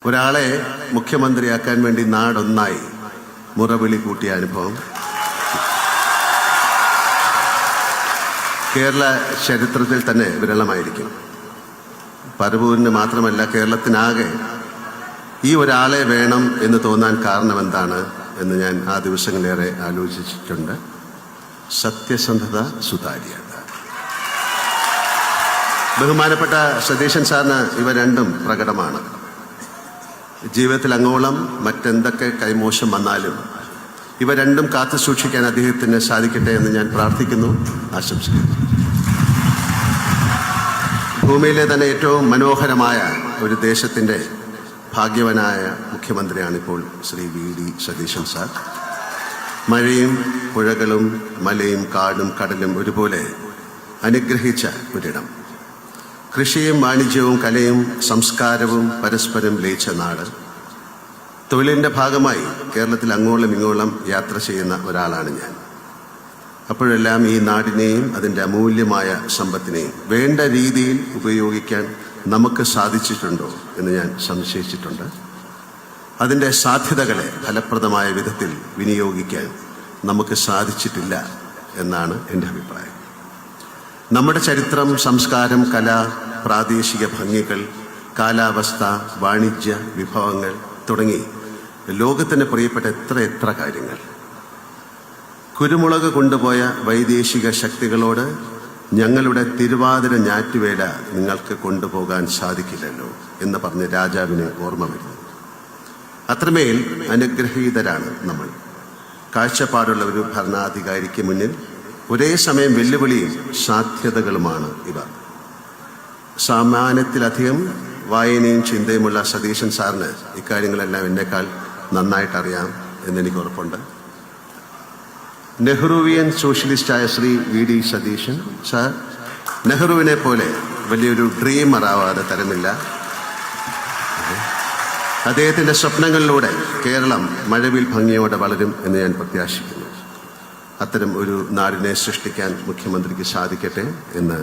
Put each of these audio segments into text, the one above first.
ഒരാളെ മുഖ്യമന്ത്രിയാക്കാൻ വേണ്ടി നാടൊന്നായി മുറവിളി കൂട്ടിയ അനുഭവം കേരള ചരിത്രത്തിൽ തന്നെ വിരളമായിരിക്കും. പരവൂരിന് മാത്രമല്ല, കേരളത്തിനാകെ ഈ ഒരാളെ വേണം എന്ന് തോന്നാൻ കാരണമെന്താണ് എന്ന് ഞാൻ ആ ദിവസങ്ങളേറെ ആലോചിച്ചിട്ടുണ്ട്. സത്യസന്ധത, സുതാര്യത. ബഹുമാനപ്പെട്ട സതീശൻ സാറിന് ഇവ രണ്ടും പ്രകടമാണ്. ജീവിതത്തിൽ അങ്ങോളം മറ്റെന്തൊക്കെ കൈമോശം വന്നാലും ഇവ രണ്ടും കാത്തു സൂക്ഷിക്കാൻ അദ്ദേഹത്തിന് സാധിക്കട്ടെ എന്ന് ഞാൻ പ്രാർത്ഥിക്കുന്നു, ആശംസിക്കുന്നു. ഭൂമിയിലെ തന്നെ ഏറ്റവും മനോഹരമായ ഒരു ദേശത്തിൻ്റെ ഭാഗ്യവനായ മുഖ്യമന്ത്രിയാണിപ്പോൾ ശ്രീ VD സതീശൻ സാർ. മഴയും പുഴകളും മലയും കാടും കടലും ഒരുപോലെ അനുഗ്രഹിച്ച ഒരിടം. കൃഷിയും വാണിജ്യവും കലയും സംസ്കാരവും പരസ്പരം ലയിച്ച നാട്. തൊഴിലിൻ്റെ ഭാഗമായി കേരളത്തിൽ അങ്ങോളം ഇങ്ങോളം യാത്ര ചെയ്യുന്ന ഒരാളാണ് ഞാൻ. അപ്പോഴെല്ലാം ഈ നാടിനെയും അതിൻ്റെ അമൂല്യമായ സമ്പത്തിനെയും വേണ്ട രീതിയിൽ ഉപയോഗിക്കാൻ നമുക്ക് സാധിച്ചിട്ടുണ്ടോ എന്ന് ഞാൻ സംശയിച്ചിട്ടുണ്ട്. അതിൻ്റെ സാധ്യതകളെ ഫലപ്രദമായ വിധത്തിൽ വിനിയോഗിക്കാൻ നമുക്ക് സാധിച്ചിട്ടില്ല എന്നാണ് എൻ്റെ അഭിപ്രായം. നമ്മുടെ ചരിത്രം, സംസ്കാരം, കല, പ്രാദേശിക ഭംഗികൾ, കാലാവസ്ഥ, വാണിജ്യ വിഭവങ്ങൾ തുടങ്ങി ലോകത്തിന് പ്രിയപ്പെട്ട എത്ര കാര്യങ്ങൾ. കുരുമുളക് കൊണ്ടുപോയ വൈദേശിക ശക്തികളോട് ഞങ്ങളുടെ തിരുവാതിര ഞാറ്റുവേല നിങ്ങൾക്ക് കൊണ്ടുപോകാൻ സാധിക്കില്ലല്ലോ എന്ന് പറഞ്ഞ് രാജാവിന് ഓർമ്മ വരുന്നു. അത്രമേൽ അനുഗ്രഹീതരാണ് നമ്മൾ. കാഴ്ചപ്പാടുള്ള ഒരു ഭരണാധികാരിക്ക് മുന്നിൽ ഒരേ സമയം വെല്ലുവിളിയും സാധ്യതകളുമാണ് ഇവ. സാമാന്യത്തിലധികം വായനയും ചിന്തയുമുള്ള സതീശൻ സാറിന് ഇക്കാര്യങ്ങളെല്ലാം എന്നെക്കാൾ നന്നായിട്ടറിയാം എന്നെനിക്ക് ഉറപ്പുണ്ട്. നെഹ്റുവിയൻ സോഷ്യലിസ്റ്റായ ശ്രീ VD സതീശൻ സാർ നെഹ്റുവിനെ പോലെ വലിയൊരു ഡ്രീമർ ആവാതെ തരമില്ല. അദ്ദേഹത്തിൻ്റെ സ്വപ്നങ്ങളിലൂടെ കേരളം മഴവിൽ ഭംഗിയോടെ വളരും എന്ന് ഞാൻ പ്രത്യാശിക്കുന്നു. അത്തരം ഒരു നാടിനെ സൃഷ്ടിക്കാൻ മുഖ്യമന്ത്രിക്ക് സാധിക്കട്ടെ എന്ന്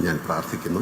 ഞാൻ പ്രാർത്ഥിക്കുന്നു.